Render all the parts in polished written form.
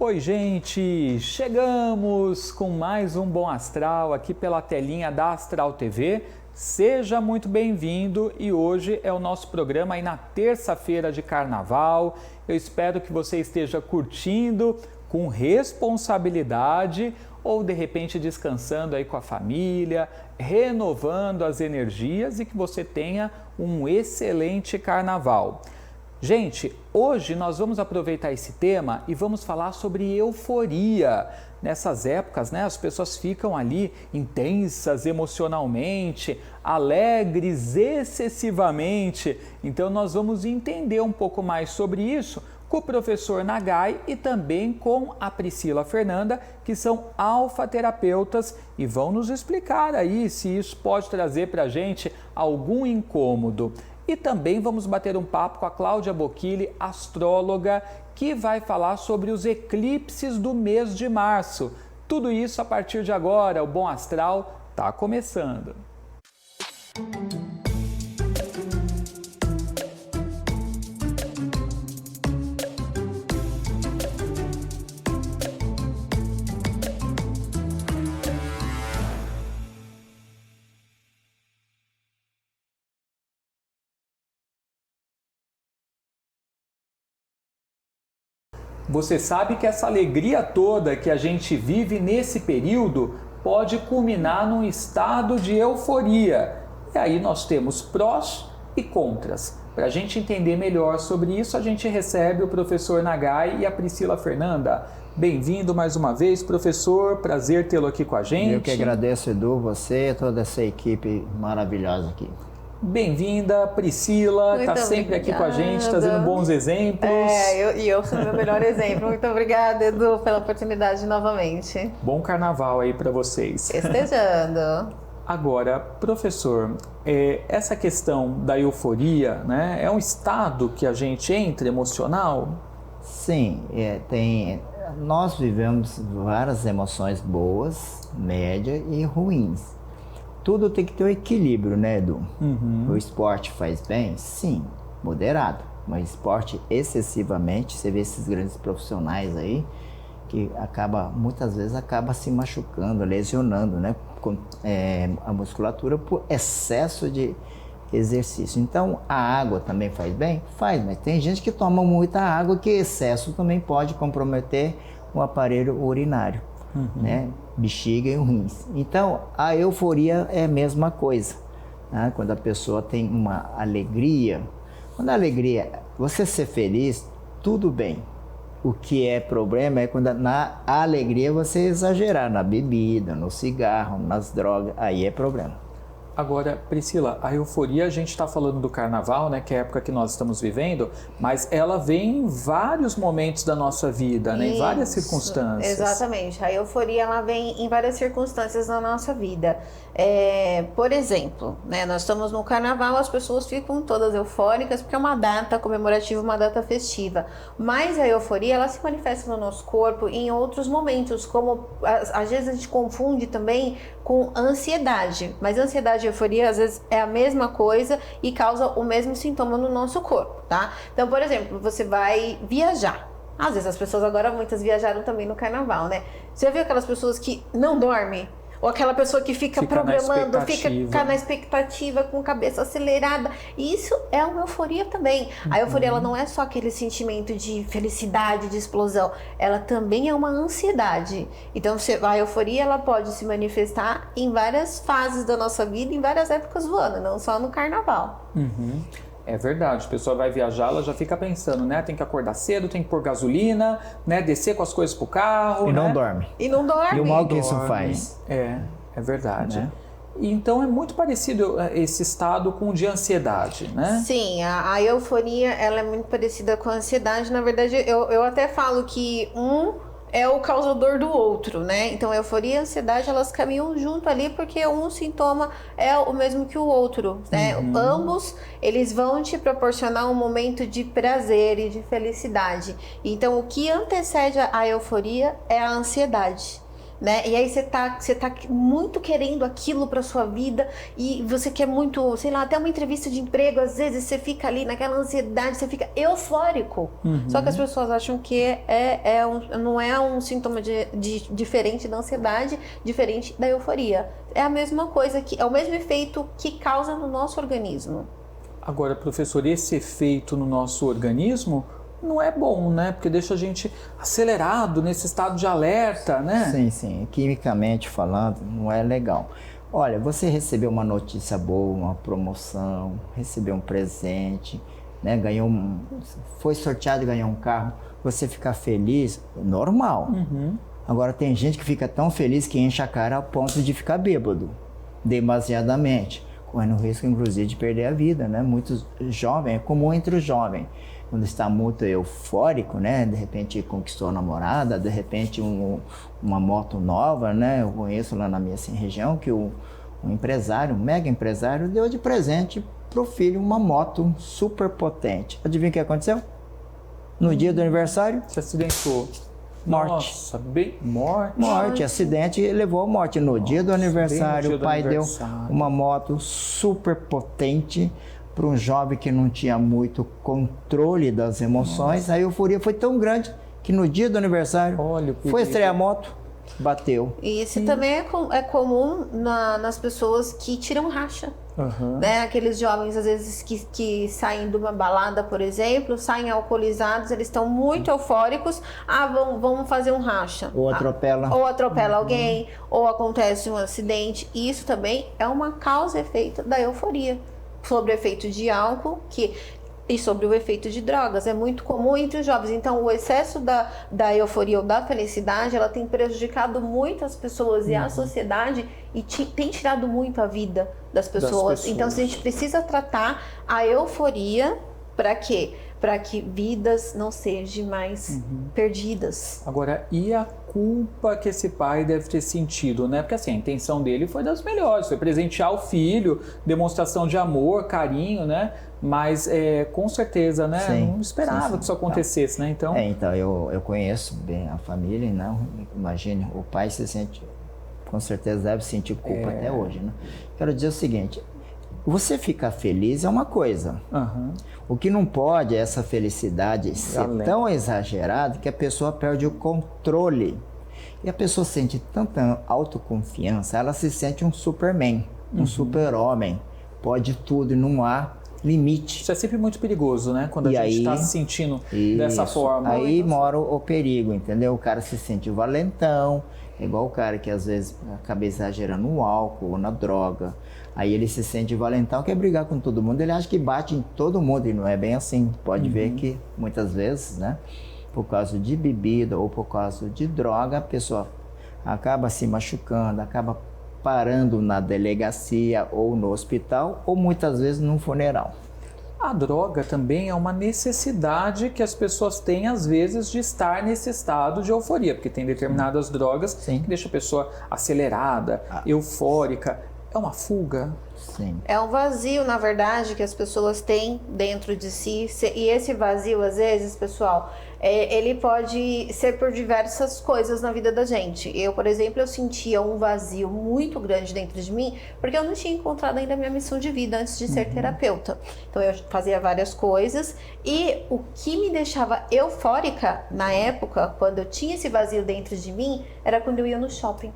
Oi, gente! Chegamos com mais um Bom Astral aqui pela telinha da Astral TV. Seja muito bem-vindo e hoje é o nosso programa aí na terça-feira de carnaval. Eu espero que você esteja curtindo com responsabilidade ou de repente descansando aí com a família, renovando as energias e que você tenha um excelente carnaval. Gente, hoje nós vamos aproveitar esse tema e vamos falar sobre euforia. Nessas épocas, né, as pessoas ficam ali intensas emocionalmente, alegres excessivamente. Então nós vamos entender um pouco mais sobre isso com o professor Nagai e também com a Priscila Fernanda, que são alfaterapeutas e vão nos explicar aí se isso pode trazer para a gente algum incômodo. E também vamos bater um papo com a Cláudia Bocchilli, astróloga, que vai falar sobre os eclipses do mês de março. Tudo isso a partir de agora, o Bom Astral está começando. Você sabe que essa alegria toda que a gente vive nesse período pode culminar num estado de euforia. E aí nós temos prós e contras. Para a gente entender melhor sobre isso, a gente recebe o professor Nagai e a Priscila Fernanda. Bem-vindo mais uma vez, professor. Prazer tê-lo aqui com a gente. Eu que agradeço, Edu, você e toda essa equipe maravilhosa aqui. Bem-vinda, Priscila, está sempre aqui com a gente, trazendo bons exemplos. Eu sou o meu melhor exemplo. Muito obrigada, Edu, pela oportunidade novamente. Bom carnaval aí para vocês. Festejando. Agora, professor, essa questão da euforia, né, é um estado que a gente entra emocional? Sim, nós vivemos várias emoções boas, médias e ruins. Tudo tem que ter um equilíbrio, né, Edu? O esporte faz bem? Sim, moderado. Mas esporte excessivamente, você vê esses grandes profissionais aí, que muitas vezes acaba se machucando, lesionando, né? A musculatura por excesso de exercício. Então, a água também faz bem? Faz, mas tem gente que toma muita água que excesso também pode comprometer o aparelho urinário, né? Bexiga e rins. Então, a euforia é a mesma coisa, né? Quando a pessoa tem uma alegria, você ser feliz, tudo bem. O que é problema é quando na alegria você exagerar na bebida, no cigarro, nas drogas, aí é problema. Agora, Priscila, a euforia, a gente está falando do carnaval, né, que é a época que nós estamos vivendo, mas ela vem em vários momentos da nossa vida, né, em várias circunstâncias. Exatamente, a euforia ela vem em várias circunstâncias na nossa vida. Por exemplo, né, nós estamos no carnaval, as pessoas ficam todas eufóricas porque é uma data comemorativa, uma data festiva. Mas a euforia ela se manifesta no nosso corpo em outros momentos, como às vezes a gente confunde também com ansiedade, mas ansiedade e euforia às vezes é a mesma coisa e causa o mesmo sintoma no nosso corpo, tá? Então, por exemplo, você vai viajar. Às vezes as pessoas agora, muitas viajaram também no carnaval, né? Você já viu aquelas pessoas que não dormem? Ou aquela pessoa que fica programando, fica na expectativa, com a cabeça acelerada. Isso é uma euforia também. A euforia ela não é só aquele sentimento de felicidade, de explosão. Ela também é uma ansiedade. Então a euforia ela pode se manifestar em várias fases da nossa vida, em várias épocas do ano, não só no carnaval. É verdade, a pessoa vai viajar, ela já fica pensando, né? Tem que acordar cedo, tem que pôr gasolina, né? Descer com as coisas pro carro, E né? não dorme. E não dorme. E o mal que isso faz. É verdade. Né? Então é muito parecido esse estado com o de ansiedade, né? Sim, a euforia ela é muito parecida com a ansiedade. Na verdade, eu até falo que é o causador do outro, né? Então, a euforia e a ansiedade, elas caminham junto ali porque um sintoma é o mesmo que o outro, né? Ambos, eles vão te proporcionar um momento de prazer e de felicidade. Então, o que antecede a euforia é a ansiedade. né? E aí você tá muito querendo aquilo para sua vida e você quer muito, sei lá, até uma entrevista de emprego, às vezes você fica ali naquela ansiedade, você fica eufórico. Só que as pessoas acham que não é um sintoma diferente da ansiedade, diferente da euforia. É a mesma coisa, é o mesmo efeito que causa no nosso organismo. Agora, professor, esse efeito no nosso organismo não é bom, né? Porque deixa a gente acelerado nesse estado de alerta, né? Sim, sim. Quimicamente falando, não é legal. Olha, você recebeu uma notícia boa, uma promoção, recebeu um presente, né? Foi sorteado e ganhou um carro. Você ficar feliz, normal. Agora, tem gente que fica tão feliz que enche a cara ao ponto de ficar bêbado, demasiadamente, correndo o risco, inclusive, de perder a vida, né? Muitos jovens, é comum entre os jovens, quando está muito eufórico, né? De repente conquistou a namorada, de repente uma moto nova, né? Eu conheço lá na minha região que um empresário, um mega empresário, deu de presente pro filho uma moto super potente. Adivinha o que aconteceu? No dia do aniversário? Se acidentou. Morte. Nossa, bem... Morte. Morte, acidente levou à morte. No dia do aniversário, dia o do pai aniversário. deu uma moto super potente para um jovem que não tinha muito controle das emoções. A euforia foi tão grande que no dia do aniversário Olha, foi estrear a moto, bateu. E isso também é comum nas pessoas que tiram racha. Né? Aqueles jovens, às vezes, que saem de uma balada, por exemplo, saem alcoolizados, eles estão muito eufóricos, vamos fazer um racha. Ou atropela. Ou atropela alguém, ou acontece um acidente. E isso também é uma causa e efeito da euforia. Sobre o efeito de álcool e sobre o efeito de drogas. É muito comum entre os jovens. Então, o excesso da euforia ou da felicidade, ela tem prejudicado muitas pessoas e a sociedade e tem tirado muito a vida das pessoas. Então, a gente precisa tratar a euforia para quê? Para que vidas não sejam mais perdidas. Agora, e a culpa que esse pai deve ter sentido, né? Porque assim, a intenção dele foi das melhores, foi presentear o filho, demonstração de amor, carinho, né? Mas com certeza, né? Sim, não esperava que isso acontecesse, né? Então, então eu conheço bem a família, não? Imagine, o pai se sente, com certeza deve sentir culpa até hoje, né? Quero dizer o seguinte, você ficar feliz é uma coisa. O que não pode é essa felicidade ser tão exagerada que a pessoa perde o controle. E a pessoa sente tanta autoconfiança, ela se sente um Superman, um super-homem. Pode tudo e não há limite. Isso é sempre muito perigoso, né? Quando a gente está se sentindo dessa forma. Aí mora o perigo, entendeu? O cara se sente valentão, é igual o cara que às vezes acaba exagerando no álcool ou na droga. Aí ele se sente valentão, quer brigar com todo mundo, ele acha que bate em todo mundo e não é bem assim. Pode ver que muitas vezes, né, por causa de bebida ou por causa de droga, a pessoa acaba se machucando, acaba parando na delegacia ou no hospital ou muitas vezes num funeral. A droga também é uma necessidade que as pessoas têm, às vezes, de estar nesse estado de euforia, porque tem determinadas drogas que deixam a pessoa acelerada, eufórica. É uma fuga? Sim. É um vazio, na verdade, que as pessoas têm dentro de si. E esse vazio, às vezes, pessoal, ele pode ser por diversas coisas na vida da gente. Eu, por exemplo, eu sentia um vazio muito grande dentro de mim, porque eu não tinha encontrado ainda a minha missão de vida antes de ser terapeuta. Então, eu fazia várias coisas. E o que me deixava eufórica, na época, quando eu tinha esse vazio dentro de mim, era quando eu ia no shopping.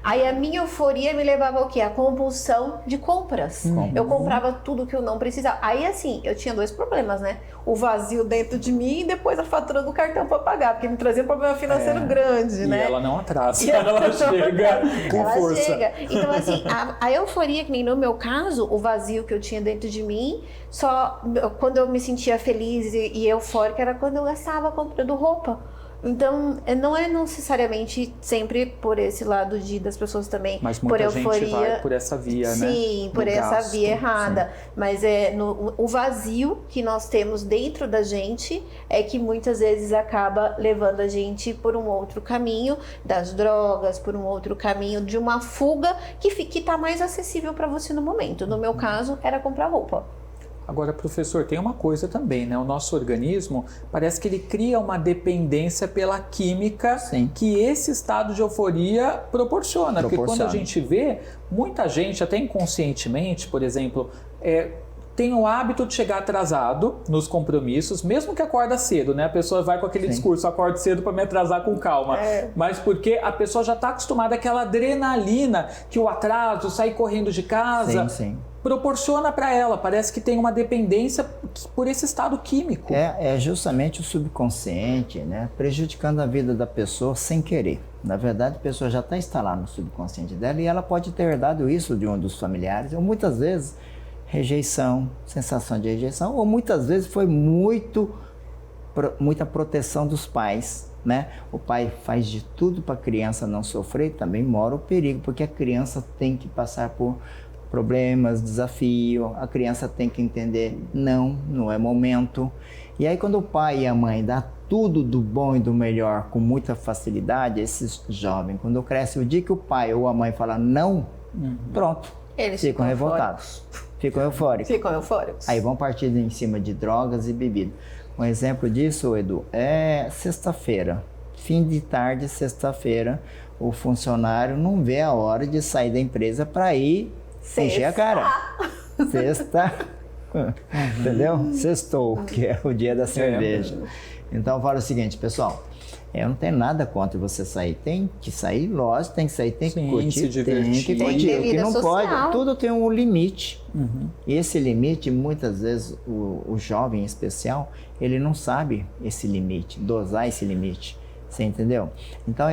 Aí a minha euforia me levava ao quê? A compulsão de compras. Eu comprava tudo que eu não precisava. Aí assim, eu tinha dois problemas, né? O vazio dentro de mim e depois a fatura do cartão para pagar, porque me trazia um problema financeiro grande, né? E ela não atrasa, ela chega com força. Chega. Então assim, a euforia, que nem no meu caso, o vazio que eu tinha dentro de mim, só quando eu me sentia feliz e eufórica era quando eu gastava comprando roupa. Então, não é necessariamente sempre por esse lado das pessoas também, mas muita por euforia. Gente vai por essa via, sim, né? Sim, por essa via errada. Sim. Mas o vazio que nós temos dentro da gente é que muitas vezes acaba levando a gente por um outro caminho das drogas, por um outro caminho de uma fuga que está mais acessível para você no momento. No meu caso, era comprar roupa. Agora, professor, tem uma coisa também, né? O nosso organismo parece que ele cria uma dependência pela química que esse estado de euforia proporciona. Porque quando a gente vê, muita gente, até inconscientemente, por exemplo, tem o hábito de chegar atrasado nos compromissos, mesmo que acorda cedo, né? A pessoa vai com aquele discurso, acordo cedo para me atrasar com calma. Mas porque a pessoa já está acostumada àquela adrenalina que o atraso, sair correndo de casa, proporciona para ela. Parece que tem uma dependência por esse estado químico. É justamente o subconsciente, né? Prejudicando a vida da pessoa sem querer. Na verdade, a pessoa já está instalada no subconsciente dela e ela pode ter herdado isso de um dos familiares, ou muitas vezes rejeição, sensação de rejeição, ou muitas vezes foi muita proteção dos pais, né? O pai faz de tudo para a criança não sofrer, também mora o perigo, porque a criança tem que passar por problemas, desafio, a criança tem que entender, não é momento. E aí quando o pai e a mãe dão tudo do bom e do melhor com muita facilidade, esses jovens, quando cresce, o dia que o pai ou a mãe fala não, pronto, eles ficam revoltados. Ficam eufóricos. Aí vão partir em cima de drogas e bebida. Um exemplo disso, Edu, é sexta-feira. Fim de tarde, sexta-feira, o funcionário não vê a hora de sair da empresa para ir encher a cara. Sexta. Entendeu? Sextou, que é o dia da cerveja. Então eu falo o seguinte, pessoal. Eu não tenho nada contra você sair. Tem que sair, lógico, tem que sair, tem que curtir, se divertir. Tem que curtir. O que não pode, tudo tem um limite. E esse limite, muitas vezes, o jovem em especial, ele não sabe esse limite, dosar esse limite. Você entendeu? Então,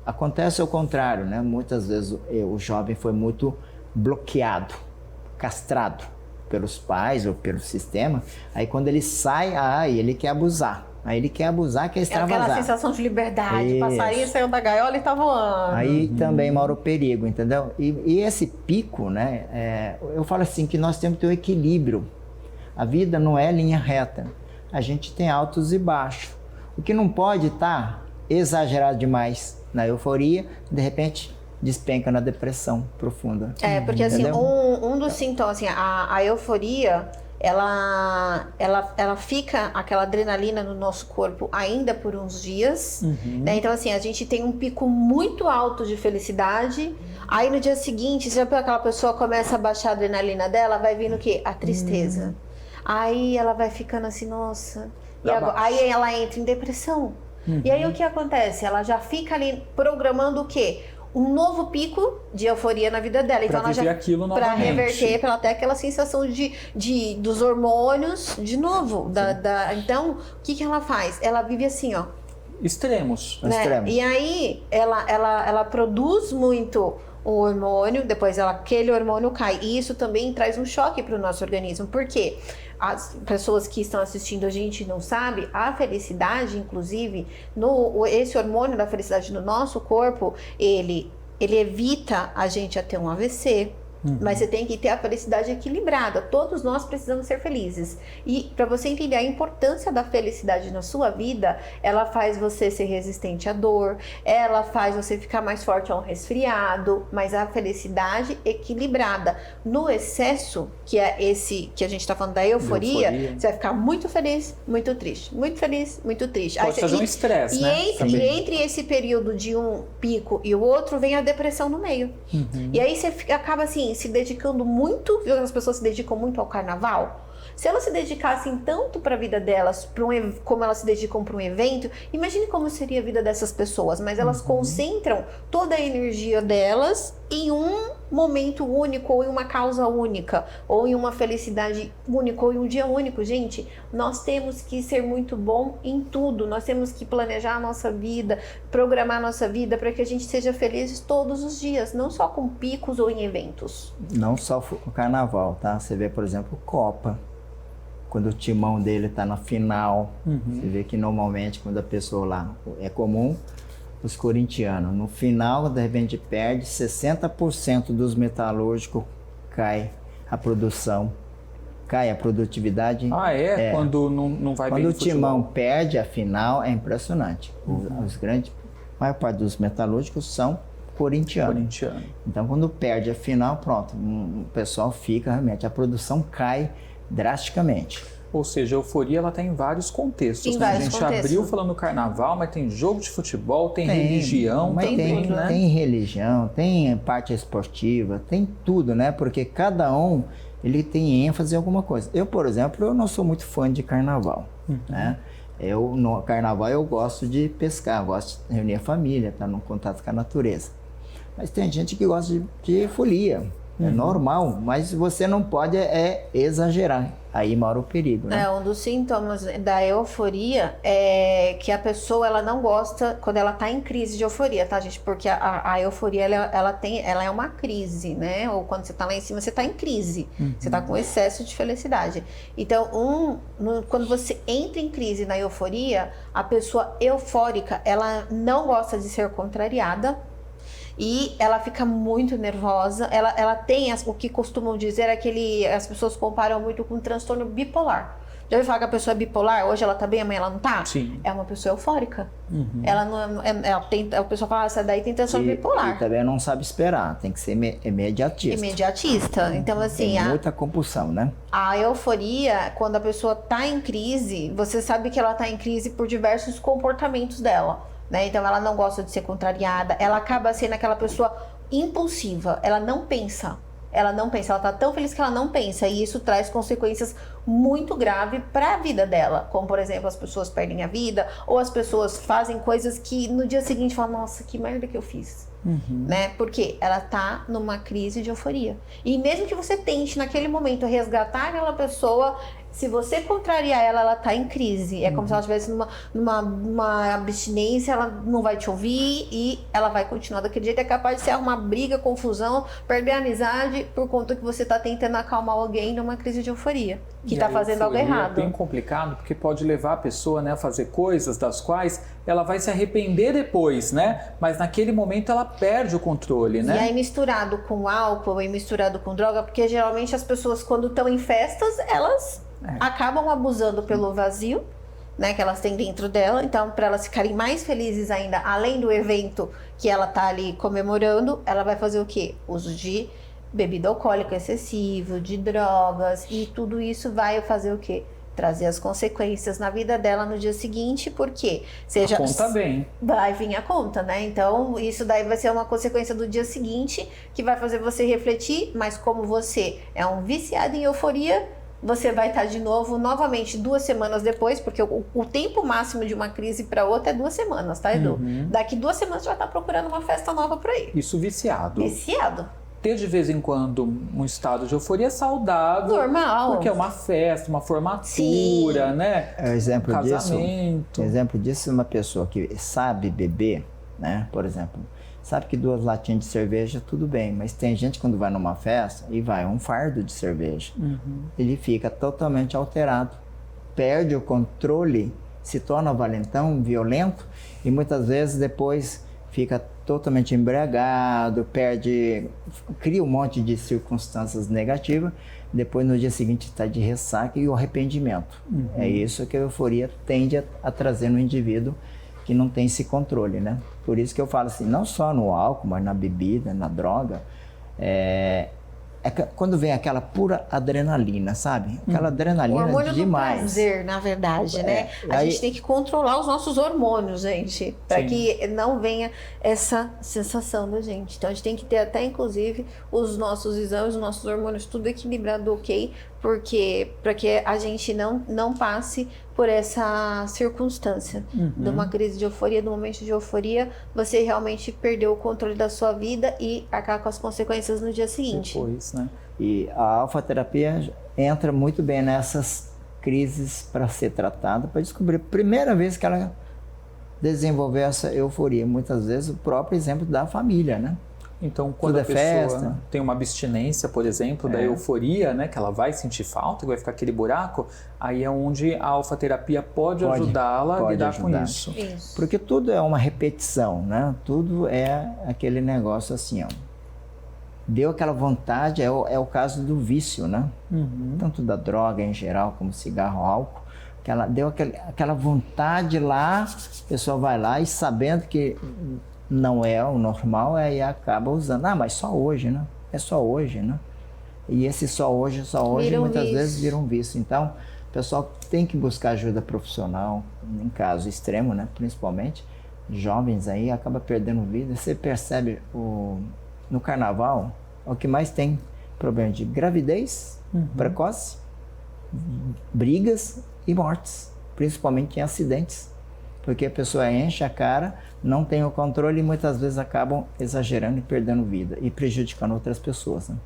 acontece o contrário, né? Muitas vezes o jovem foi muito bloqueado, castrado pelos pais ou pelo sistema. Aí, quando ele sai, ele quer abusar. Aí ele quer abusar, quer extravasar. Aquela sensação de liberdade. Isso. Passarinho saiu da gaiola e tá voando. Aí também mora o perigo, entendeu? E esse pico, né? Eu falo assim que nós temos que ter um equilíbrio. A vida não é linha reta. A gente tem altos e baixos. O que não pode estar exagerado demais na euforia, de repente despenca na depressão profunda. Porque assim, um dos sintomas, assim, a euforia... Ela fica, aquela adrenalina no nosso corpo ainda por uns dias, né? Então assim, a gente tem um pico muito alto de felicidade, aí no dia seguinte, já aquela pessoa começa a baixar a adrenalina dela, vai vindo o quê? A tristeza. Aí ela vai ficando assim, nossa, e agora, aí ela entra em depressão. E aí o que acontece? Ela já fica ali programando o quê? Um novo pico de euforia na vida dela. Então ela já para reverter, para ter aquela sensação dos hormônios de novo. Então, o que ela faz? Ela vive assim, ó. Extremos. Né? E aí ela produz muito o hormônio, depois aquele hormônio cai. E isso também traz um choque para o nosso organismo. Por quê? As pessoas que estão assistindo a gente não sabem, a felicidade, inclusive, esse hormônio da felicidade no nosso corpo, ele evita a gente a ter um AVC, mas você tem que ter a felicidade equilibrada. Todos nós precisamos ser felizes. E para você entender a importância da felicidade na sua vida, ela faz você ser resistente à dor, ela faz você ficar mais forte a um resfriado, mas a felicidade equilibrada. No excesso, que é esse que a gente está falando da euforia, você vai ficar muito feliz, muito triste. Muito feliz, muito triste. Pode fazer um estresse, né? E entre esse período de um pico e o outro, vem a depressão no meio. E aí você acaba assim, se dedicando muito, viu? As pessoas se dedicam muito ao carnaval. Se elas se dedicassem tanto para a vida delas, como elas se dedicam para um evento, imagine como seria a vida dessas pessoas. Mas elas concentram toda a energia delas em um momento único, ou em uma causa única, ou em uma felicidade única, ou em um dia único. Gente, nós temos que ser muito bom em tudo. Nós temos que planejar a nossa vida, programar a nossa vida para que a gente seja feliz todos os dias, não só com picos ou em eventos. Não só o carnaval, tá? Você vê, por exemplo, Copa. Quando o timão dele está na final, você vê que normalmente quando a pessoa lá, é comum os corintianos, no final de repente perde, 60% dos metalúrgicos cai a produção, cai a produtividade. Quando não vai bem no futebol. Quando o timão perde a final, é impressionante. A maior parte dos metalúrgicos são corintiano. Então, quando perde a final, pronto, o pessoal fica realmente, a produção cai drasticamente. Ou seja, a euforia ela está em vários contextos. Em né? vários a gente contextos. abriu falando carnaval, mas tem jogo de futebol, tem religião, mas também, tem, né? Tem religião, tem parte esportiva, tem tudo, né? Porque cada um ele tem ênfase em alguma coisa. Eu, por exemplo, eu não sou muito fã de carnaval, né? No carnaval eu gosto de pescar, gosto de reunir a família, estar no contato com a natureza. Mas tem gente que gosta de folia. É normal, mas você não pode exagerar. Aí mora o perigo, né? Um dos sintomas da euforia é que a pessoa ela não gosta quando ela tá em crise de euforia, tá, gente? Porque a euforia ela é uma crise, né? Ou quando você tá lá em cima, você tá em crise. Você tá com excesso de felicidade. Então, quando você entra em crise na euforia, a pessoa eufórica, ela não gosta de ser contrariada. E ela fica muito nervosa, ela tem o que costumam dizer, as pessoas comparam muito com transtorno bipolar. Já ouviu falar que a pessoa é bipolar? Hoje ela tá bem, amanhã ela não tá? Sim. É uma pessoa eufórica. Ela não a pessoa fala, essa daí tem transtorno bipolar. E também não sabe esperar, tem que ser imediatista. Então, assim... Tem muita compulsão, né? A euforia, quando a pessoa tá em crise, você sabe que ela tá em crise por diversos comportamentos dela. Né? Então ela não gosta de ser contrariada, ela acaba sendo aquela pessoa impulsiva, ela não pensa, ela tá tão feliz que ela não pensa, e isso traz consequências muito graves para a vida dela, como por exemplo, as pessoas perdem a vida, ou as pessoas fazem coisas que no dia seguinte falam, nossa, que merda que eu fiz. Né? Porque ela tá numa crise de euforia. E mesmo que você tente naquele momento resgatar aquela pessoa, se você contrariar ela tá em crise. É como se ela estivesse numa abstinência, ela não vai te ouvir e ela vai continuar daquele jeito. É capaz de ser uma briga, confusão, perder a amizade por conta que você tá tentando acalmar alguém numa crise de euforia, que tá fazendo algo errado. É bem complicado, porque pode levar a pessoa, né, a fazer coisas das quais ela vai se arrepender depois, né? Mas naquele momento ela perde o controle, né? E aí misturado com álcool e misturado com droga, porque geralmente as pessoas quando estão em festas, elas acabam abusando pelo vazio, né, que elas têm dentro dela. Então, para elas ficarem mais felizes ainda, além do evento que ela tá ali comemorando, ela vai fazer o quê? Uso de bebida alcoólica excessivo, de drogas, e tudo isso vai fazer o quê? Trazer as consequências na vida dela no dia seguinte, porque a conta vem. Vai vir a conta, né? Então, isso daí vai ser uma consequência do dia seguinte, que vai fazer você refletir, mas como você é um viciado em euforia, você vai estar de novo, novamente, 2 semanas depois, porque o tempo máximo de uma crise para outra é 2 semanas, tá, Edu? Daqui 2 semanas você vai estar procurando uma festa nova por aí. Isso viciado. Viciado. Ter de vez em quando um estado de euforia saudável. Normal. Porque é uma festa, uma formatura, Sim. né? Exemplo Casamento. Exemplo disso é uma pessoa que sabe beber, né? Por exemplo, sabe que 2 latinhas de cerveja, tudo bem, mas tem gente quando vai numa festa e vai um fardo de cerveja. Ele fica totalmente alterado, perde o controle, se torna valentão, violento, e muitas vezes depois fica totalmente embriagado, cria um monte de circunstâncias negativas, depois no dia seguinte está de ressaca e o arrependimento. É isso que a euforia tende a trazer no indivíduo que não tem esse controle, né? Por isso que eu falo assim, não só no álcool, mas na bebida, na droga, quando vem aquela pura adrenalina, sabe? Aquela adrenalina o hormônio demais. do prazer, na verdade, né? A gente tem que controlar os nossos hormônios, gente, para que não venha essa sensação da gente. Então a gente tem que ter até, inclusive, os nossos exames, os nossos hormônios, tudo equilibrado, ok? Porque para que a gente não passe por essa circunstância de uma crise de euforia, do momento de euforia, você realmente perdeu o controle da sua vida e arcar com as consequências no dia seguinte. Depois, né? E a alfa-terapia entra muito bem nessas crises para ser tratada, para descobrir. Primeira vez que ela desenvolveu essa euforia, muitas vezes o próprio exemplo da família, né? Então, quando a pessoa tem uma abstinência, por exemplo, da euforia, né, que ela vai sentir falta, que vai ficar aquele buraco, aí é onde a alfa-terapia pode ajudá-la a lidar com isso. Porque tudo é uma repetição, né? Tudo é aquele negócio assim, ó. Deu aquela vontade, é o caso do vício, né? Tanto da droga em geral, como cigarro, álcool. Deu aquela vontade lá, a pessoa vai lá e sabendo que não é o normal, aí acaba usando. Ah, mas só hoje, né? É só hoje, né? E esse só hoje, muitas vezes vira um vício. Então, o pessoal tem que buscar ajuda profissional, em caso extremo, né? Principalmente, jovens aí acabam perdendo vida. Você percebe no carnaval, o que mais tem problema de gravidez precoce, brigas e mortes, principalmente em acidentes. Porque a pessoa enche a cara, não tem o controle e muitas vezes acabam exagerando e perdendo vida e prejudicando outras pessoas, né?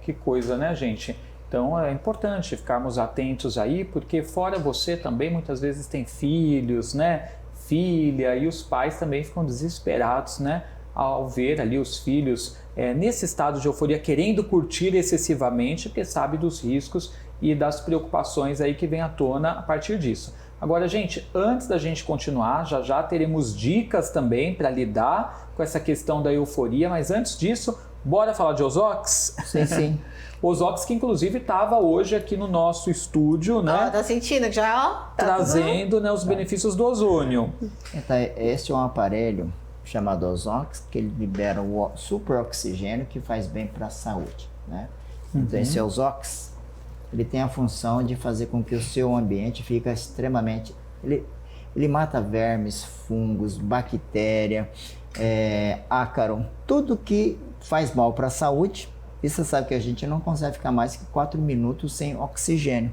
Que coisa, né, gente? Então é importante ficarmos atentos aí, porque fora você também muitas vezes tem filhos, né, filha, e os pais também ficam desesperados, né, ao ver ali os filhos nesse estado de euforia, querendo curtir excessivamente, porque sabe dos riscos e das preocupações aí que vem à tona a partir disso. Agora, gente, antes da gente continuar, já teremos dicas também para lidar com essa questão da euforia, mas antes disso, bora falar de Ozox? Sim. Ozox que inclusive estava hoje aqui no nosso estúdio, né? Tá sentindo já, ó? Trazendo, né, os benefícios do ozônio. Então, esse é um aparelho chamado Ozox, que ele libera o superoxigênio que faz bem para a saúde, né? Então, esse Ozox, ele tem a função de fazer com que o seu ambiente fique extremamente... Ele mata vermes, fungos, bactéria, ácaro, tudo que faz mal para a saúde. E você sabe que a gente não consegue ficar mais que 4 minutos sem oxigênio.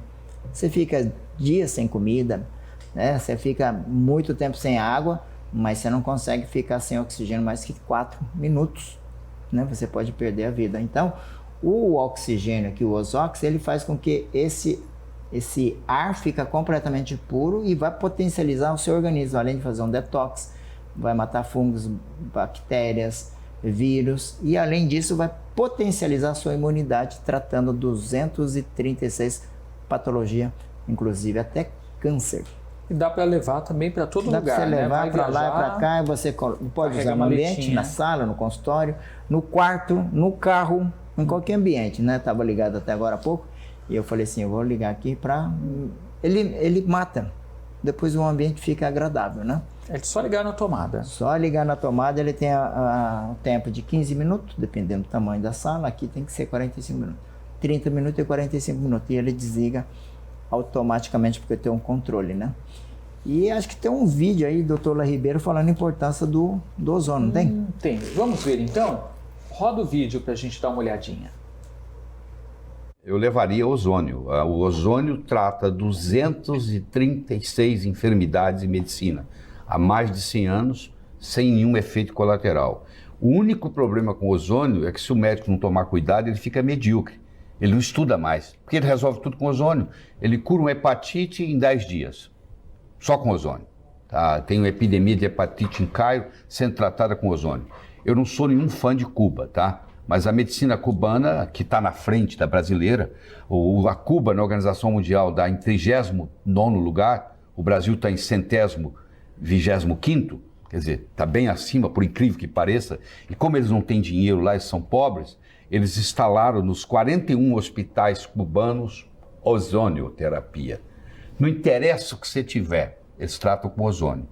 Você fica dias sem comida, né? Você fica muito tempo sem água, mas você não consegue ficar sem oxigênio mais que 4 minutos, né? Você pode perder a vida. Então, o oxigênio aqui, o Ozox, ele faz com que esse ar fica completamente puro e vai potencializar o seu organismo, além de fazer um detox, vai matar fungos, bactérias, vírus, e além disso vai potencializar a sua imunidade, tratando 236 patologias, inclusive até câncer. E dá para levar também para todo lugar, né? Dá para você levar para lá e para cá, e você pode usar no ambiente, na sala, no consultório, no quarto, no carro, em qualquer ambiente, né? Estava ligado até agora há pouco, e eu falei assim, eu vou ligar aqui para... Ele mata, depois o ambiente fica agradável, né? É só ligar na tomada. Só ligar na tomada, ele tem o tempo de 15 minutos, dependendo do tamanho da sala, aqui tem que ser 45 minutos. 30 minutos e 45 minutos, e ele desliga automaticamente, porque tem um controle, né? E acho que tem um vídeo aí, doutor La Ribeiro, falando a importância do ozônio, não tem? Tem. Vamos ver então? Roda o vídeo para a gente dar uma olhadinha. Eu levaria ozônio. O ozônio trata 236 enfermidades em medicina, há mais de 100 anos, sem nenhum efeito colateral. O único problema com o ozônio é que se o médico não tomar cuidado, ele fica medíocre. Ele não estuda mais, porque ele resolve tudo com ozônio. Ele cura uma hepatite em 10 dias, só com ozônio. Tá? Tem uma epidemia de hepatite em Cairo sendo tratada com ozônio. Eu não sou nenhum fã de Cuba, tá? Mas a medicina cubana, que está na frente da brasileira, a Cuba, na Organização Mundial, dá em 39º lugar, o Brasil está em 125º, quer dizer, está bem acima, por incrível que pareça, e como eles não têm dinheiro lá, eles são pobres, eles instalaram nos 41 hospitais cubanos ozonioterapia. Não interessa o que você tiver, eles tratam com ozônio.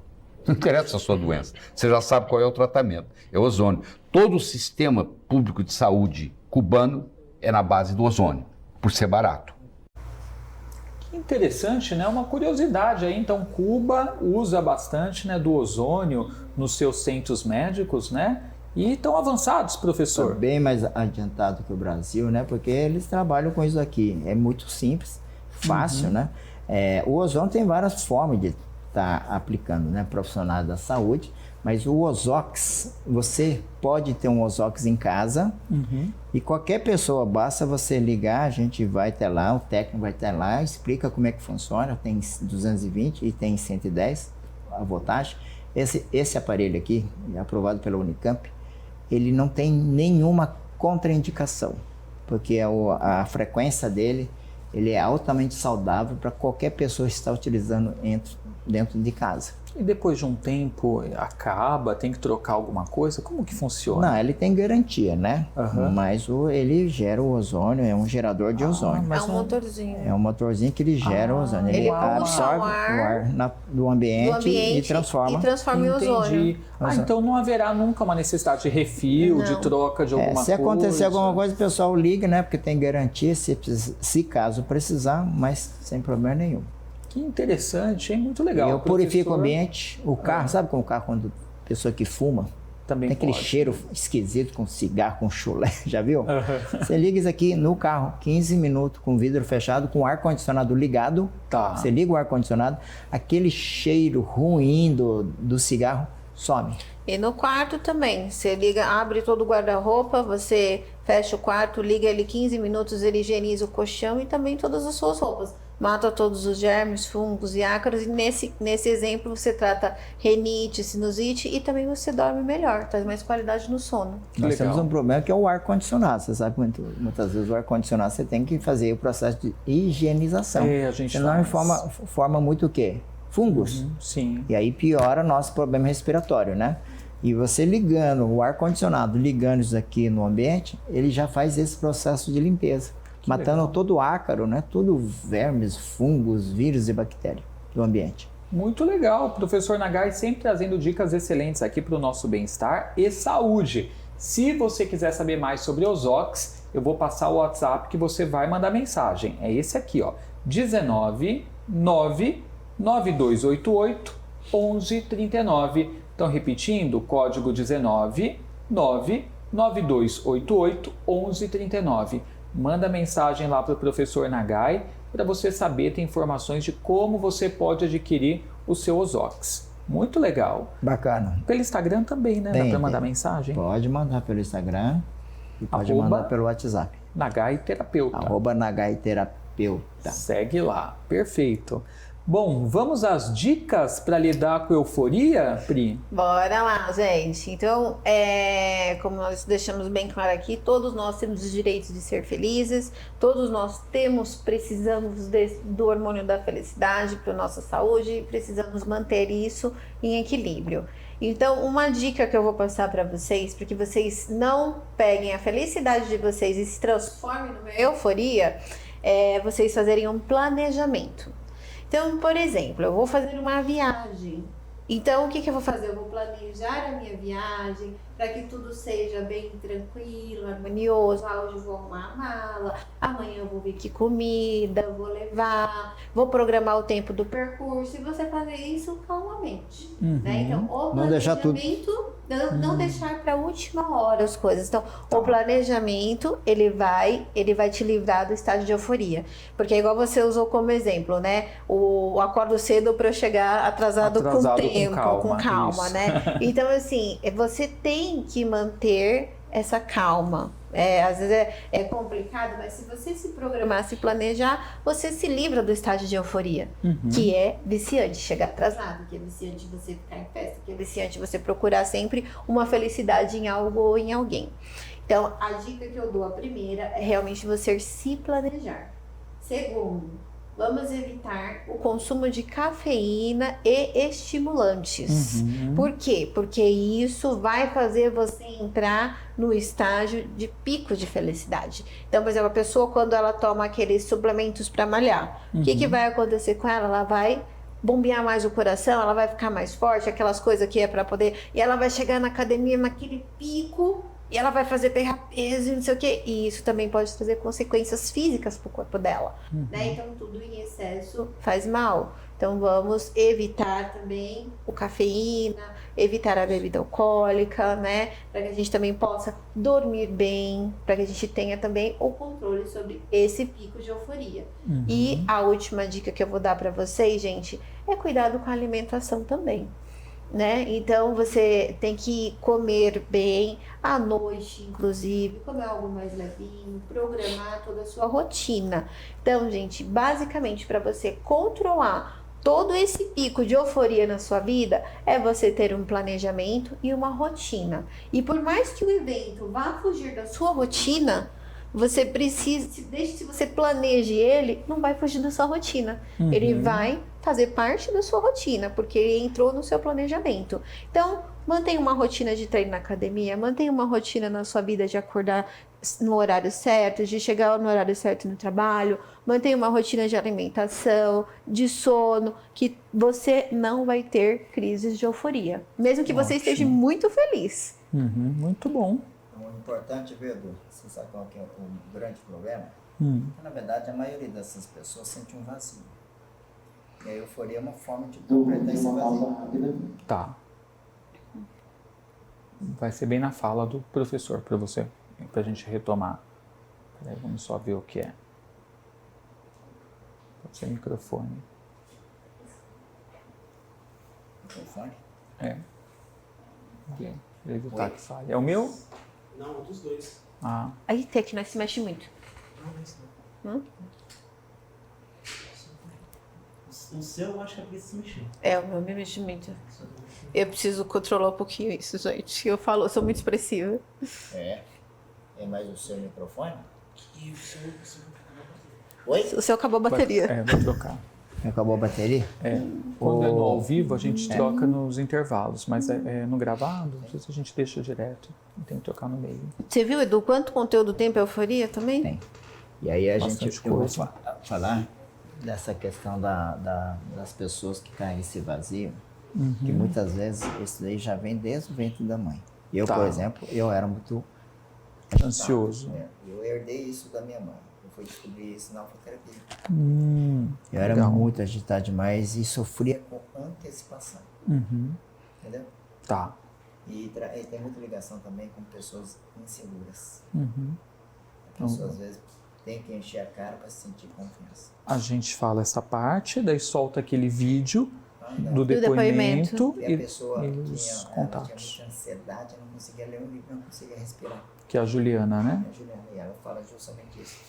Não interessa a sua doença, você já sabe qual é o tratamento, é o ozônio. Todo o sistema público de saúde cubano é na base do ozônio, por ser barato. Que interessante, né? Uma curiosidade aí. Então, Cuba usa bastante, né, do ozônio nos seus centros médicos, né? E estão avançados, professor. Bem mais adiantado que o Brasil, né? Porque eles trabalham com isso aqui. É muito simples, fácil, né? O ozônio tem várias formas de estar aplicando, né? Profissionais da saúde. Mas o Ozox, você pode ter um Ozox em casa e qualquer pessoa, basta você ligar, a gente vai até lá, o técnico vai até lá, explica como é que funciona, tem 220 e tem 110 a voltagem. Esse aparelho aqui, aprovado pela Unicamp, ele não tem nenhuma contraindicação, porque a frequência dele, ele é altamente saudável para qualquer pessoa estar utilizando dentro de casa. E depois de um tempo acaba, tem que trocar alguma coisa? Como que funciona? Não, ele tem garantia, né? Aham. Mas ele gera o ozônio, é um gerador de ozônio. mas é um motorzinho. É um motorzinho que ele gera o ozônio. Ele puxa absorve o ar do ambiente e transforma. em ozônio. Entendi. Então não haverá nunca uma necessidade de refil, Não. de troca de alguma coisa? Se acontecer alguma coisa, o pessoal liga, né? Porque tem garantia, se caso precisar, mas sem problema nenhum. Que interessante, hein? Muito legal. Eu purifico o Professor, ambiente. O carro, sabe como o carro, quando pessoa que fuma, também tem aquele pode. cheiro esquisito com cigarro, com chulé, já viu? Você liga isso aqui no carro, 15 minutos com o vidro fechado, com o ar-condicionado ligado. Tá. Você liga o ar-condicionado, aquele cheiro ruim do cigarro some. E no quarto também, você liga, abre todo o guarda-roupa, você fecha o quarto, liga ele 15 minutos, ele higieniza o colchão e também todas as suas roupas. Mata todos os germes, fungos e ácaros. E nesse exemplo você trata renite, sinusite e também você dorme melhor, traz mais qualidade no sono. Nós Legal. temos um problema que é o ar-condicionado. Você sabe que muitas vezes o ar-condicionado você tem que fazer o processo de higienização. A gente Senão faz. forma muito o quê? Fungos. Sim. E aí piora nosso problema respiratório, né? E você ligando o ar-condicionado, ligando isso aqui no ambiente, ele já faz esse processo de limpeza. Matando todo o ácaro, né? Tudo vermes, fungos, vírus e bactérias do ambiente. Muito legal. Professor Nagai sempre trazendo dicas excelentes aqui para o nosso bem-estar e saúde. Se você quiser saber mais sobre Ozox, eu vou passar o WhatsApp que você vai mandar mensagem. É esse aqui, ó. 19 9 9288 1139. Então, repetindo, o código 19 9 9288 1139. Manda mensagem lá para o professor Nagai para você saber, ter informações de como você pode adquirir o seu Ozox. Muito legal. Bacana. Pelo Instagram também, né? Dá para mandar mensagem? Pode mandar pelo Instagram e pode mandar pelo WhatsApp. Nagai Terapeuta. @Nagai Terapeuta. Segue lá. Perfeito. Bom, vamos às dicas para lidar com euforia, Pri? Bora lá, gente. Então, como nós deixamos bem claro aqui, todos nós temos os direitos de ser felizes, todos nós precisamos do hormônio da felicidade para a nossa saúde, precisamos manter isso em equilíbrio. Então, uma dica que eu vou passar para vocês, para que vocês não peguem a felicidade de vocês e se transformem numa euforia, é vocês fazerem um planejamento. Então, por exemplo, eu vou fazer uma viagem. Então, o que eu vou fazer? Eu vou planejar a minha viagem para que tudo seja bem tranquilo, harmonioso. Hoje eu vou arrumar a mala, amanhã eu vou ver que comida eu vou levar, vou programar o tempo do percurso e você fazer isso calmamente. Né? Então, o Não deixar tudo. não deixar para a última hora as coisas. Então, o planejamento, ele vai te livrar do estágio de euforia. Porque igual você usou como exemplo, né? O acordo cedo para eu chegar atrasado com tempo, com calma, né? Então, assim, você tem que manter essa calma. Às vezes é complicado, mas se você se programar, se planejar, você se livra do estágio de euforia, que é viciante chegar atrasado, que é viciante você ficar em festa, que é viciante você procurar sempre uma felicidade em algo ou em alguém. Então, a dica que eu dou, a primeira, é realmente você se planejar. Segundo, vamos evitar o consumo de cafeína e estimulantes. Por quê? Porque isso vai fazer você entrar no estágio de pico de felicidade. Então, por exemplo, a pessoa, quando ela toma aqueles suplementos para malhar, o que vai acontecer com ela? Ela vai bombear mais o coração, ela vai ficar mais forte, aquelas coisas que é para poder... E ela vai chegar na academia naquele pico... E ela vai fazer pegar peso e não sei o quê. E isso também pode trazer consequências físicas para o corpo dela. Né? Então, tudo em excesso faz mal. Então, vamos evitar também o cafeína, evitar a bebida alcoólica, né? Para que a gente também possa dormir bem, para que a gente tenha também o controle sobre esse pico de euforia. E a última dica que eu vou dar para vocês, gente, é cuidado com a alimentação também. Né? Então você tem que comer bem à noite, inclusive, comer algo mais levinho, programar toda a sua rotina. Então, gente, basicamente para você controlar todo esse pico de euforia na sua vida, é você ter um planejamento e uma rotina. E por mais que o evento vá fugir da sua rotina, você precisa, desde que você planeje ele, não vai fugir da sua rotina. Ele vai fazer parte da sua rotina, porque ele entrou no seu planejamento. Então, mantenha uma rotina de treino na academia, mantenha uma rotina na sua vida de acordar no horário certo, de chegar no horário certo no trabalho, mantenha uma rotina de alimentação, de sono, que você não vai ter crises de euforia, mesmo que você esteja muito feliz. Muito bom. O importante, viu, Edu? Você sabe qual que é o grande problema? Que, na verdade, a maioria dessas pessoas sente um vazio. E a euforia é uma forma de completar esse vazio. Tá. Vai ser bem na fala do professor para você, pra gente retomar. Peraí, vamos só ver o que é. Pode ser microfone. Microfone? É. Vou evitar que falhe. É o meu? Não, um dos dois. Ah. Aí, Tec, nós se mexe muito. Não. O seu, eu acho que é porque se mexeu. É, o meu me mexe muito. Eu preciso controlar um pouquinho isso, gente. Eu sou muito expressiva. É mais o seu microfone? E o seu Oi? O seu acabou a bateria. Vou trocar. Acabou a bateria? Quando é no ao vivo, a gente troca nos intervalos, mas no gravado, às vezes a gente deixa direto. Tem que trocar no meio. Você viu, Edu, quanto conteúdo tem pra euforia também? Tem. E aí Bastante eu vou coisa. falar dessa questão das pessoas que caem nesse vazio, que muitas vezes isso daí já vem desde o ventre da mãe. Eu, por exemplo, eu era muito Ansioso. Eu herdei isso da minha mãe. Eu fui descobrir isso na alfaterapia. Eu legal. era muito agitado demais e sofria com antecipação. Entendeu? Tá. E tem muita ligação também com pessoas inseguras. A pessoa às vezes tem que encher a cara para se sentir confiança. A gente fala essa parte, daí solta aquele vídeo do depoimento. depoimento E a pessoa e tinha, os ela tinha contatos. muita ansiedade, não conseguia ler um livro, não conseguia respirar. Que é a Juliana, né? A Juliana, e ela fala justamente isso.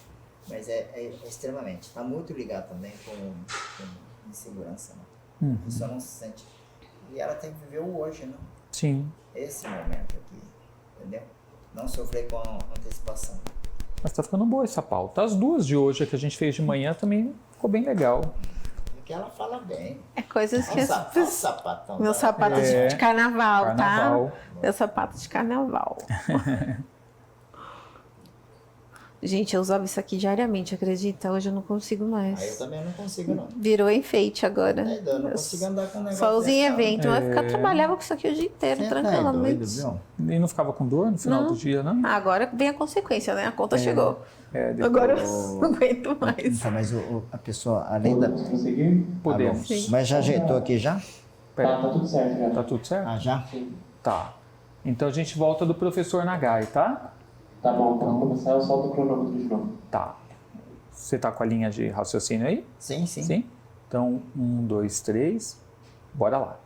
Mas é extremamente. Está muito ligado também com insegurança, né? A pessoa não se sente. E ela tem que viver o hoje, né? Sim. Esse momento aqui, entendeu? Não sofrer com a antecipação. Mas tá ficando boa essa pauta. As duas de hoje, a que a gente fez de manhã, também ficou bem legal. Porque ela fala bem. É coisas que... Olha o sapatão. Meu dela. sapato de carnaval, Carnaval. tá? Meu sapato de carnaval. Gente, eu usava isso aqui diariamente, acredita? Hoje eu não consigo mais. Aí eu também não consigo, não. Virou enfeite agora. Eu não consigo andar com um negócio Só usei em desse, não. evento. Eu ia ficar trabalhava com isso aqui o dia inteiro, Você tá tranquilamente. doido, viu? E não ficava com dor no final do dia, não? Agora vem a consequência, né? A conta chegou. Depois Agora eu não aguento mais. Tá, mas a pessoa, além da... Conseguir? podemos. Tá bom. Mas já ajeitou aqui já? Pera, Tá tudo certo já. tá tudo certo? Ah, já? Tá. Então a gente volta do professor Nagai, tá? Tá bom, então começar eu solto o cronômetro de novo. Tá. Você tá com a linha de raciocínio aí? Sim, sim. Sim? Então, 1, 2, 3, bora lá.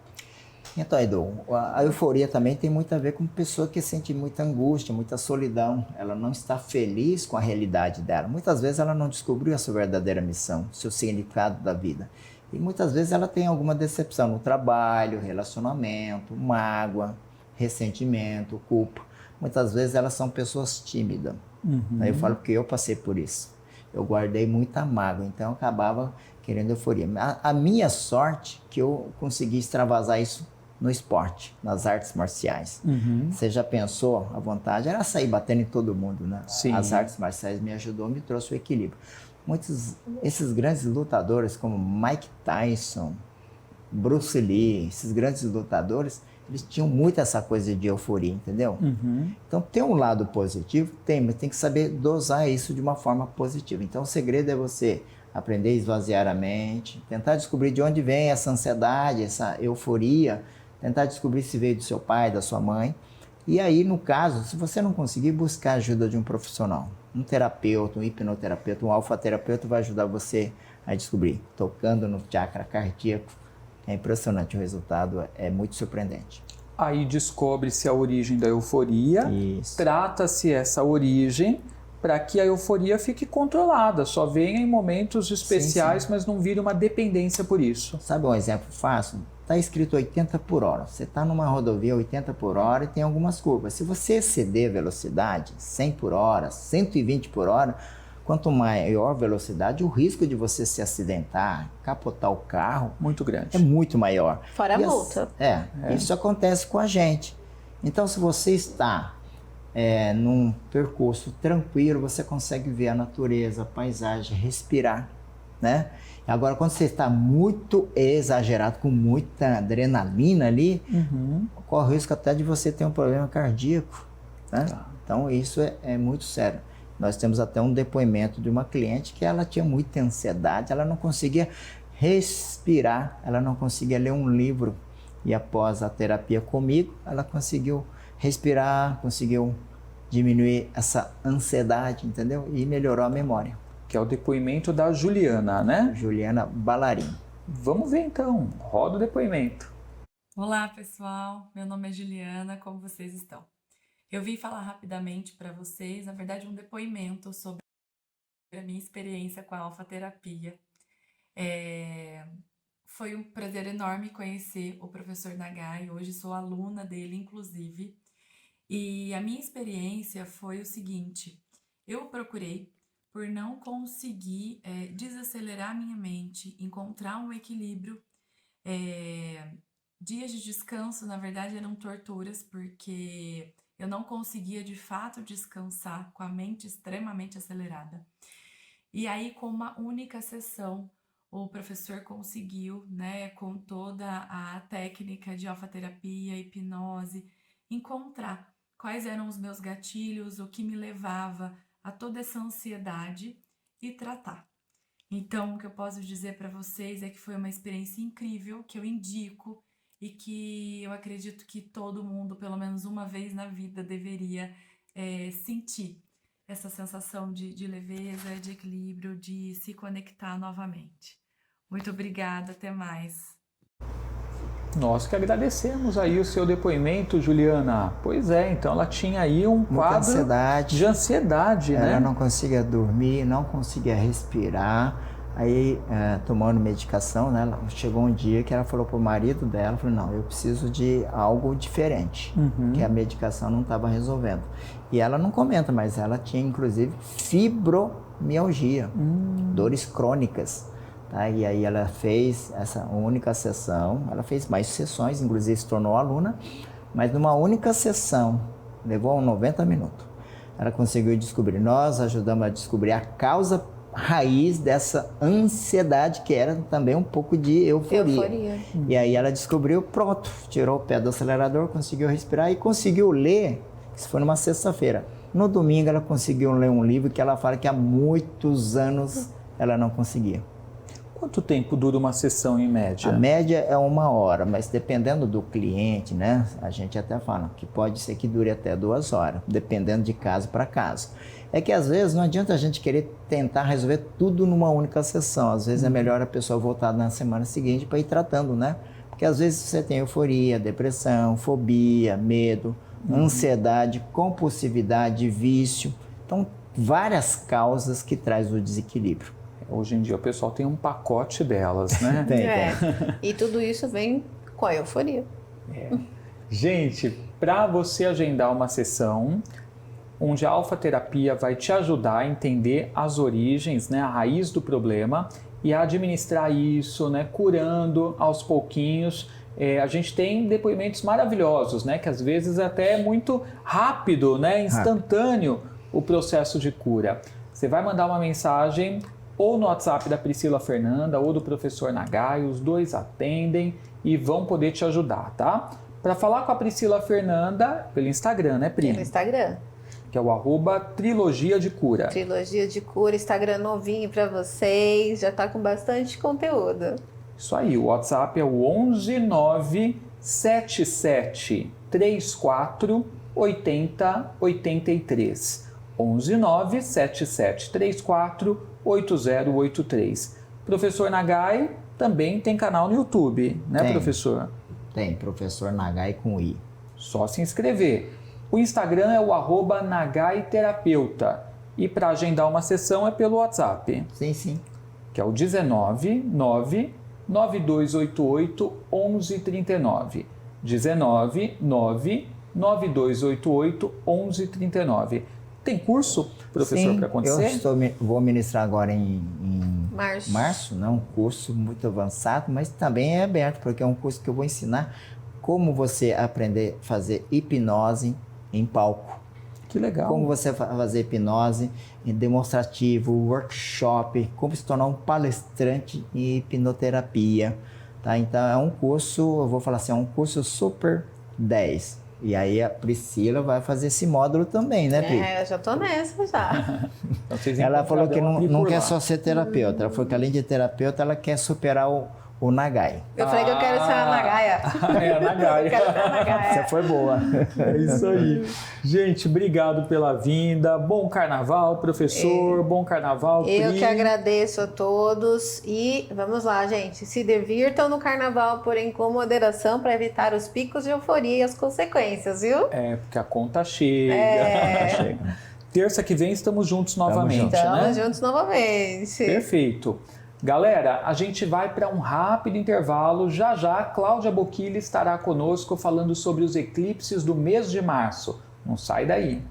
Então, Edu, a euforia também tem muito a ver com pessoa que sente muita angústia, muita solidão. Ela não está feliz com a realidade dela. Muitas vezes ela não descobriu a sua verdadeira missão, seu significado da vida. E muitas vezes ela tem alguma decepção no trabalho, relacionamento, mágoa, ressentimento, culpa. Muitas vezes elas são pessoas tímidas. Aí eu falo porque eu passei por isso. Eu guardei muita mágoa, então eu acabava querendo euforia. A minha sorte que eu consegui extravasar isso no esporte, nas artes marciais. Você já pensou? A vontade era sair batendo em todo mundo, né? Sim. As artes marciais me ajudou, me trouxe o equilíbrio. Esses grandes lutadores como Mike Tyson, Bruce Lee, esses grandes lutadores, eles tinham muito essa coisa de euforia, entendeu? Então tem um lado positivo? Tem, mas tem que saber dosar isso de uma forma positiva. Então o segredo é você aprender a esvaziar a mente, tentar descobrir de onde vem essa ansiedade, essa euforia, tentar descobrir se veio do seu pai, da sua mãe. E aí, no caso, se você não conseguir, buscar a ajuda de um profissional, um terapeuta, um hipnoterapeuta, um alfaterapeuta vai ajudar você a descobrir. Tocando no chakra cardíaco, é impressionante o resultado, é muito surpreendente. Aí descobre-se a origem da euforia, Isso. trata-se essa origem para que a euforia fique controlada, só venha em momentos especiais, mas não vire uma dependência por isso. Sabe um exemplo fácil? Está escrito 80 por hora. Você está numa rodovia 80 por hora e tem algumas curvas. Se você exceder a velocidade, 100 por hora, 120 por hora, quanto maior velocidade, o risco de você se acidentar, capotar o carro, Muito grande. é muito maior. Fora a E multa. Isso acontece com a gente. Então, se você está num percurso tranquilo, você consegue ver a natureza, a paisagem, respirar, né? Agora, quando você está muito exagerado, com muita adrenalina ali, corre o risco até de você ter um problema cardíaco, né? Tá. Então, isso é muito sério. Nós temos até um depoimento de uma cliente que ela tinha muita ansiedade, ela não conseguia respirar, ela não conseguia ler um livro. E após a terapia comigo, ela conseguiu respirar, conseguiu diminuir essa ansiedade, entendeu? E melhorou a memória. Que é o depoimento da Juliana, né? Juliana Ballarin. Vamos ver então. Roda o depoimento. Olá, pessoal. Meu nome é Juliana. Como vocês estão? Eu vim falar rapidamente para vocês, na verdade, um depoimento sobre a minha experiência com a alfa-terapia. Foi um prazer enorme conhecer o professor Nagai. Hoje sou aluna dele, inclusive. E a minha experiência foi o seguinte: eu procurei por não conseguir desacelerar minha mente, encontrar um equilíbrio. Dias de descanso, na verdade, eram torturas, porque eu não conseguia de fato descansar com a mente extremamente acelerada. E aí, com uma única sessão, o professor conseguiu, né, com toda a técnica de alfa-terapia, hipnose, encontrar quais eram os meus gatilhos, o que me levava a toda essa ansiedade e tratar. Então, o que eu posso dizer para vocês é que foi uma experiência incrível, que eu indico e que eu acredito que todo mundo, pelo menos uma vez na vida, deveria sentir essa sensação de leveza, de equilíbrio, de se conectar novamente. Muito obrigada, até mais. Nós que agradecemos aí o seu depoimento, Juliana. Pois é, então ela tinha aí um quadro de ansiedade, né? Ela não conseguia dormir, não conseguia respirar. Aí, tomando medicação, né? Chegou um dia que ela falou pro marido dela, falou, não, eu preciso de algo diferente, que a medicação não estava resolvendo. E ela não comenta, mas ela tinha, inclusive, fibromialgia, dores crônicas. Tá? E aí ela fez essa única sessão, ela fez mais sessões, inclusive se tornou aluna, mas numa única sessão, levou 90 minutos. Ela conseguiu descobrir, nós ajudamos a descobrir a causa raiz dessa ansiedade, que era também um pouco de euforia. E aí ela descobriu, pronto, tirou o pé do acelerador, conseguiu respirar e conseguiu ler, isso foi numa sexta-feira. No domingo ela conseguiu ler um livro que ela fala que há muitos anos ela não conseguia. Quanto tempo dura uma sessão em média? A média é 1 hora, mas dependendo do cliente, né? A gente até fala que pode ser que dure até 2 horas, dependendo de caso para caso. É que às vezes não adianta a gente querer tentar resolver tudo numa única sessão. Às vezes é melhor a pessoa voltar na semana seguinte para ir tratando, né? Porque às vezes você tem euforia, depressão, fobia, medo, ansiedade, compulsividade, vício. Então, várias causas que traz o desequilíbrio. Hoje em dia o pessoal tem um pacote delas, né? Tem. E tudo isso vem com a euforia. Gente, para você agendar uma sessão onde a alfa-terapia vai te ajudar a entender as origens, né, a raiz do problema e a administrar isso, né, curando aos pouquinhos. A gente tem depoimentos maravilhosos, né, que às vezes até é muito rápido, né, instantâneo o processo de cura. Você vai mandar uma mensagem ou no WhatsApp da Priscila Fernanda ou do professor Nagai, os dois atendem e vão poder te ajudar, tá? Para falar com a Priscila Fernanda, pelo Instagram, né, Pri? Pelo Instagram. Que é o @Trilogia de Cura. Trilogia de Cura, Instagram novinho para vocês, já tá com bastante conteúdo. Isso aí, o WhatsApp é o 11 977 34 80 83. 11 977 34 8083. Professor Nagai também tem canal no YouTube, né, Tem. professor? Tem, professor Nagai com I. Só se inscrever. O Instagram é o @NagaiTerapeuta. E para agendar uma sessão é pelo WhatsApp, Sim. que é o 19 9 9288 1139. 19 9 9288 1139. Tem curso, professor, Sim, para acontecer? vou ministrar agora em Março. né? Um curso muito avançado, mas também é aberto, porque é um curso que eu vou ensinar como você aprender a fazer hipnose em palco. Que legal. Como você fazer hipnose em demonstrativo, workshop, como se tornar um palestrante em hipnoterapia. Tá? Então é um curso, eu vou falar assim, é um curso super 10. E aí a Priscila vai fazer esse módulo também, né, Pri? Eu já tô nessa já. Então, vocês Ela falou que encontrarão não por quer lá. só ser terapeuta. Ela falou que além de terapeuta, ela quer superar o Nagai. Eu falei que eu quero ser a Nagaia. É, a Nagaia. Eu quero ser a Nagaia. Essa foi boa. É isso aí. Gente, obrigado pela vinda. Bom carnaval, professor. Bom carnaval, Pri. Eu que agradeço a todos e vamos lá, gente. Se divirtam no carnaval, porém com moderação para evitar os picos de euforia e as consequências, viu? É, porque a conta chega. Chega. Terça que vem estamos juntos novamente, né? Estamos juntos novamente. Perfeito. Galera, a gente vai para um rápido intervalo. Já já, Cláudia Bocchilli estará conosco falando sobre os eclipses do mês de março. Não sai daí.